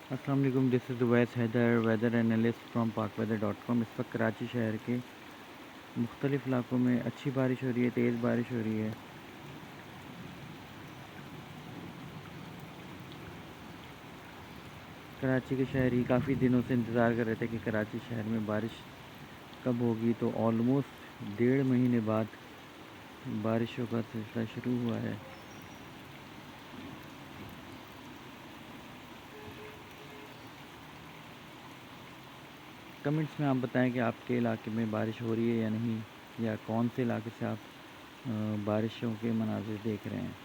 अस्सलाम वालेकुम, this is Uwais Haider, weather analyst from पाकवेदर.com। इस वक्त कराची शहर के मुख्तलिफ़ इलाकों में अच्छी बारिश हो रही है, तेज़ बारिश हो रही है। कराची के शहरी काफ़ी दिनों से इंतज़ार कर रहे थे कि कराची शहर में बारिश कब होगी, तो ऑलमोस्ट 1.5 महीने बाद बारिशों का सिलसिला शुरू हुआ है। कमेंट्स में आप बताएं कि आपके इलाके में बारिश हो रही है या नहीं, या कौन से इलाके से आप बारिशों के मनाज़िर देख रहे हैं।